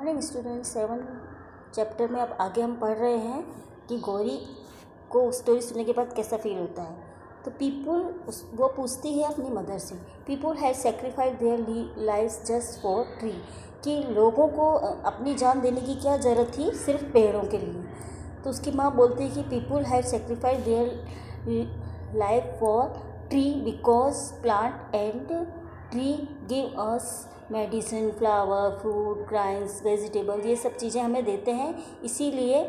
Morning student 7 chapter में अब आगे हम पढ़ रहे हैं कि गौरी को स्टोरी सुनने के बाद कैसा फील होता है। तो वो पूछती है अपनी मदर से, people have sacrifice their lives just for tree, कि लोगों को अपनी जान देने की क्या ज़रूरत थी सिर्फ पेड़ों के लिए। तो उसकी माँ बोलती है कि people have sacrifice their life for tree because plant and tree give us medicine, flower, fruit, grains, vegetable, ये सब चीज़ें हमें देते हैं, इसीलिए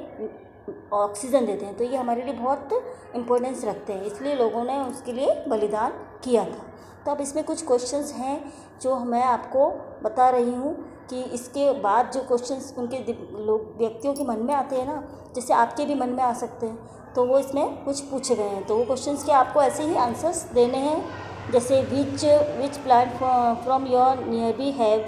ऑक्सीजन देते हैं, तो ये हमारे लिए बहुत इम्पोर्टेंस रखते हैं, इसलिए लोगों ने उसके लिए बलिदान किया था। तो अब इसमें कुछ क्वेश्चंस हैं जो मैं आपको बता रही हूँ कि इसके बाद जो क्वेश्चंस उनके व्यक्तियों के मन में आते हैं ना, जैसे आपके भी मन में आ सकते हैं, तो वो इसमें कुछ पूछे गए हैं। तो वो क्वेश्चंस के आपको ऐसे ही आंसर्स देने हैं, जैसे which plant from your nearby have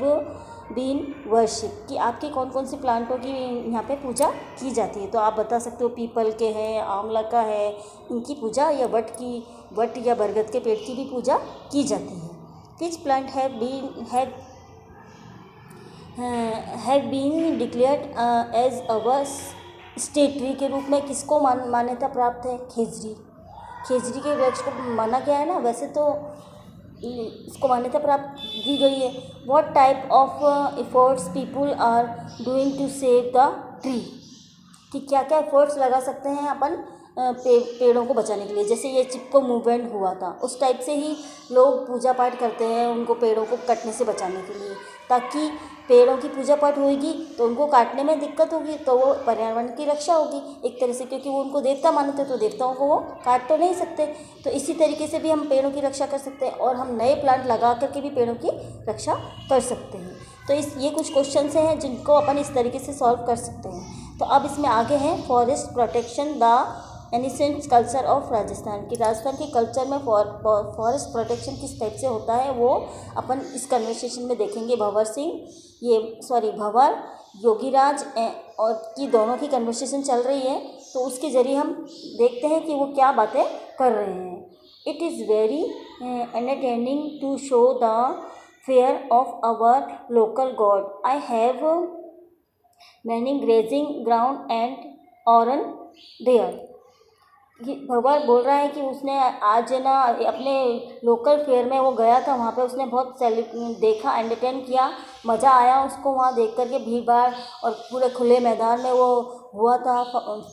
been worship, कि आपके कौन कौन से प्लांटों की यहाँ पे पूजा की जाती है। तो आप बता सकते हो पीपल के हैं, आंवला का है, इनकी पूजा, या वट या बरगद के पेड़ की भी पूजा की जाती है। Which plant have been declared as our state tree, के रूप में किसको मान्यता प्राप्त है? खेजड़ी के वृक्ष को माना गया है ना, वैसे तो इसको मान्यता प्राप्त दी गई है। What type of efforts people are doing to save the tree, कि क्या क्या एफर्ट्स लगा सकते हैं अपन पेड़ों को बचाने के लिए। जैसे ये चिपको मूवमेंट हुआ था, उस टाइप से ही लोग पूजा पाठ करते हैं उनको पेड़ों को कटने से बचाने के लिए, ताकि पेड़ों की पूजा पाठ होगी तो उनको काटने में दिक्कत होगी, तो वो पर्यावरण की रक्षा होगी एक तरह से, क्योंकि वो उनको देवता मानते हैं, तो देवताओं को वो काट तो नहीं सकते। तो इसी तरीके से भी हम पेड़ों की रक्षा कर सकते हैं, और हम नए प्लांट लगा करके भी पेड़ों की रक्षा कर सकते हैं। तो ये कुछ क्वेश्चन हैं जिनको अपन इस तरीके से सॉल्व कर सकते हैं। तो अब इसमें आगे हैं forest protection the ancient culture of Rajasthan, की राजस्थान के कल्चर में फॉरेस्ट प्रोटेक्शन किस टाइप से होता है, वो अपन इस कन्वर्सेशन में देखेंगे। भंवर योगीराज और की दोनों की कन्वर्सेशन चल रही है, तो उसके ज़रिए हम देखते हैं कि वो क्या बातें कर रहे हैं। It is very entertaining to show the fair of our local god, I have many grazing ground and oran there. भगवान बोल रहा है कि उसने आज ना अपने लोकल फेयर में वो गया था, वहाँ पे उसने बहुत देखा, एंटरटेन किया, मज़ा आया उसको वहाँ देख कर के। भीड़ भाड़ और पूरे खुले मैदान में वो हुआ था,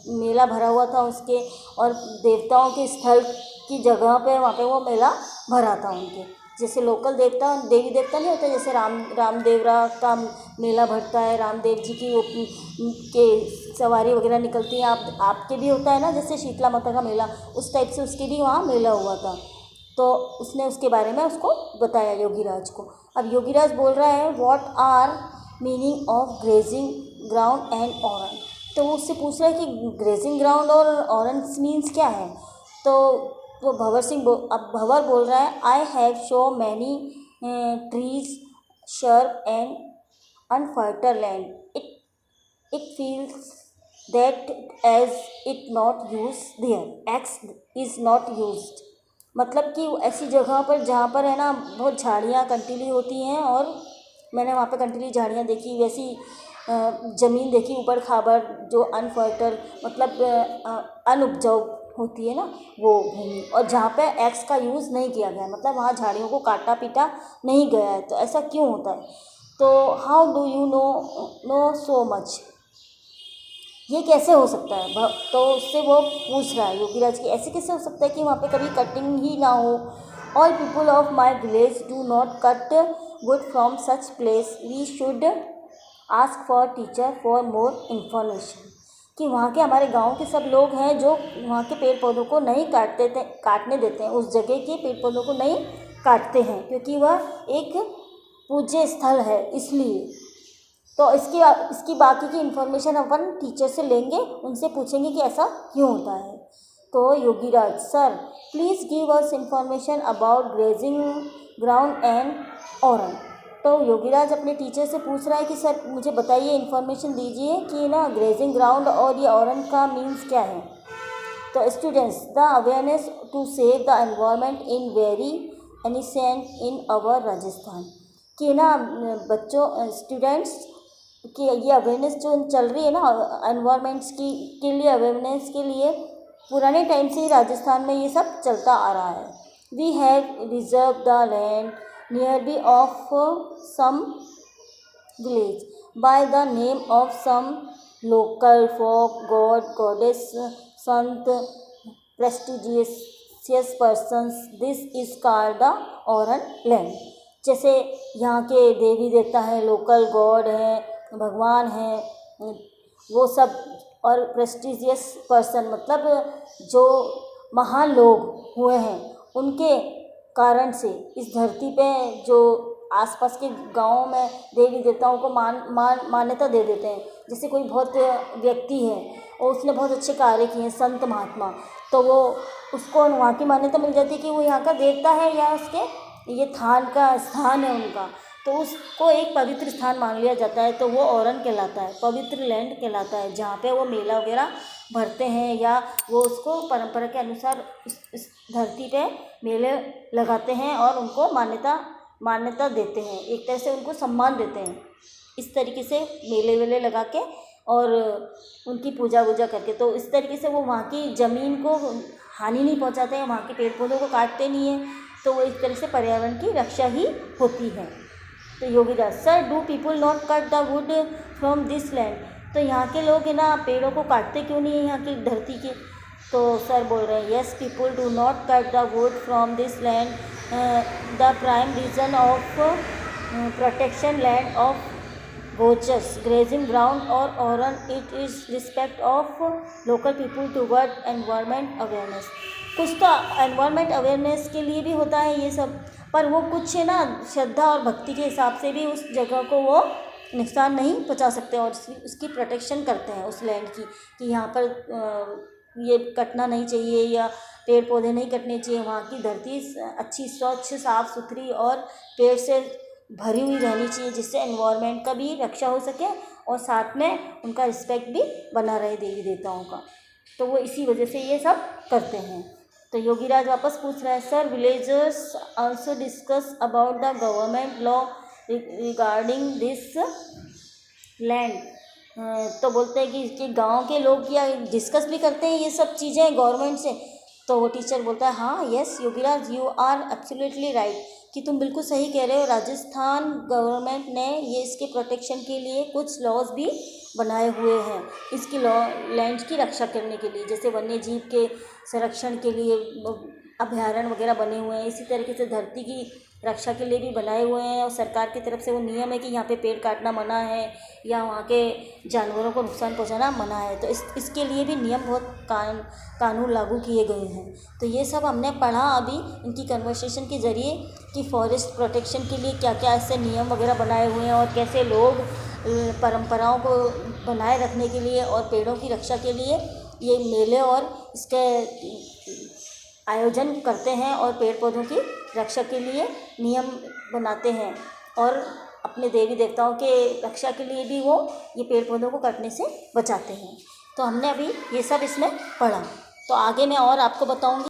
मेला भरा हुआ था उसके, और देवताओं के स्थल की जगह पे वहाँ पे वो मेला भरा था उनके। जैसे लोकल देवता देवी देवता नहीं होते, जैसे रामदेवरा का मेला भरता है, रामदेव जी की वो के सवारी वगैरह निकलती है, आपके भी होता है ना, जैसे शीतला माता का मेला, उस टाइप से उसके भी वहाँ मेला हुआ था। तो उसने उसके बारे में उसको बताया योगीराज को। अब योगीराज बोल रहा है what are meaning of grazing ground and oran, तो वो उससे पूछ रहा है कि ग्रेजिंग ग्राउंड और ऑरन मीन्स क्या है। तो वो भंवर बोल रहा है I have show many trees shrub and unfertile land, it feels that as it not use their axe is not used, मतलब कि ऐसी जगह पर जहाँ पर है ना बहुत झाड़ियाँ कंटीली होती हैं, और मैंने वहाँ पे कंटीली झाड़ियाँ देखी, वैसी ज़मीन देखी ऊबड़ खाबड़, जो अनफर्टाइल मतलब अनउपजाऊ होती है ना वो भूमि, और जहाँ पे एक्स का यूज़ नहीं किया गया, मतलब वहाँ झाड़ियों को काटा पीटा नहीं गया है। तो ऐसा क्यों होता है? तो how do you know so much, ये कैसे हो सकता है? तो उससे वो पूछ रहा है योगीराज की, ऐसे कैसे हो सकता है कि वहाँ पे कभी कटिंग ही ना हो। All people of my village do not cut wood from such place, we should ask for teacher for more information, कि वहाँ के हमारे गांव के सब लोग हैं जो वहाँ के पेड़ पौधों को नहीं काटने देते हैं, उस जगह के पेड़ पौधों को नहीं काटते हैं, क्योंकि वह एक पूज्य स्थल है, इसलिए। तो इसकी बाकी की इन्फॉर्मेशन अपन टीचर से लेंगे, उनसे पूछेंगे कि ऐसा क्यों होता है। तो Yogiraj sir please give us information about grazing ground and oran, तो योगीराज अपने टीचर से पूछ रहा है कि सर मुझे बताइए, इन्फॉर्मेशन दीजिए कि ना ग्रेजिंग ग्राउंड और ये ऑरन का मीन्स क्या है। तो students the awareness to save the environment in very ancient in our Rajasthan, कि ना बच्चों स्टूडेंट्स कि ये अवेयरनेस जो चल रही है ना एनवायरमेंट्स की के लिए अवेयरनेस के लिए पुराने टाइम से ही राजस्थान में ये सब चलता आ रहा है. We have reserve the land nearby of some village by the name of some local folk god goddess sant prestigious persons. This is called the Oran land. जैसे यहाँ के देवी देवता हैं, लोकल गॉड हैं, भगवान हैं, वो सब, और प्रेस्टिजियस पर्सन मतलब जो महान लोग हुए हैं उनके कारण से इस धरती पे जो आसपास के गाँव में देवी देवताओं को मान्यता दे देते हैं. जैसे कोई बहुत व्यक्ति है और उसने बहुत अच्छे कार्य किए हैं, संत महात्मा, तो वो उसको वहाँ की मान्यता मिल जाती है कि वो यहाँ का देवता है या उसके ये थान का स्थान है उनका, तो उसको एक पवित्र स्थान मान लिया जाता है. तो वो औरन कहलाता है, पवित्र लैंड कहलाता है, जहाँ पे वो मेला वगैरह भरते हैं या वो उसको परंपरा के अनुसार इस धरती पे मेले लगाते हैं और उनको मान्यता देते हैं, एक तरह से उनको सम्मान देते हैं. इस तरीके से मेले वेले लगा के और उनकी पूजा वूजा करके, तो इस तरीके से वो वहाँ की ज़मीन को हानि नहीं पहुँचाते हैं, वहाँ के पेड़ पौधों को काटते नहीं हैं, तो वो इस तरह से पर्यावरण की रक्षा ही होती है. तो Yogidas sir, do people not cut the wood from this land. तो यहाँ के लोग है ना पेड़ों को काटते क्यों नहीं है यहाँ की धरती के. तो सर बोल रहे हैं yes, people do not cut the wood from this land. The prime reason of protection land of gochars grazing ground और oran it is respect of local people toward environment awareness. कुछ तो एनवायरमेंट अवेयरनेस के लिए भी होता है ये सब, पर वो कुछ है ना श्रद्धा और भक्ति के हिसाब से भी उस जगह को वो नुकसान नहीं पहुंचा सकते और उसकी प्रोटेक्शन करते हैं उस लैंड की, कि यहाँ पर ये कटना नहीं चाहिए या पेड़ पौधे नहीं कटने चाहिए. वहाँ की धरती अच्छी स्वच्छ साफ़ सुथरी और पेड़ से भरी हुई रहनी चाहिए, जिससे एनवायरनमेंट का भी रक्षा हो सके और साथ में उनका रिस्पेक्ट भी बना रहे देवी देवताओं का. तो वो इसी वजह से ये सब करते हैं. तो योगीराज वापस पूछ रहा है sir, villagers also discuss about the government law regarding this land. तो बोलते हैं कि गांव के लोग या डिस्कस भी करते हैं ये सब चीज़ें गवर्नमेंट से. तो वो टीचर बोलता है हाँ yes Yogiraj, you are absolutely right, कि तुम बिल्कुल सही कह रहे हो. राजस्थान गवर्नमेंट ने ये इसके प्रोटेक्शन के लिए कुछ लॉज भी बनाए हुए हैं इसकी लैंड की रक्षा करने के लिए. जैसे वन्य जीव के संरक्षण के लिए अभयारण्य वगैरह बने हुए हैं, इसी तरीके से धरती की रक्षा के लिए भी बनाए हुए हैं. और सरकार की तरफ से वो नियम है कि यहाँ पे पेड़ काटना मना है या वहाँ के जानवरों को नुकसान पहुँचाना मना है. तो इसके लिए भी नियम बहुत कानून लागू किए गए हैं. तो ये सब हमने पढ़ा अभी इनकी कन्वर्सेशन के ज़रिए कि फॉरेस्ट प्रोटेक्शन के लिए क्या क्या ऐसे नियम वगैरह बनाए हुए हैं और कैसे लोग परंपराओं को बनाए रखने के लिए और पेड़ों की रक्षा के लिए ये मेले और इसके आयोजन करते हैं और पेड़ पौधों की रक्षा के लिए नियम बनाते हैं और अपने देवी देवताओं के रक्षा के लिए भी वो ये पेड़ पौधों को कटने से बचाते हैं. तो हमने अभी ये सब इसमें पढ़ा. तो आगे मैं और आपको बताऊंगी.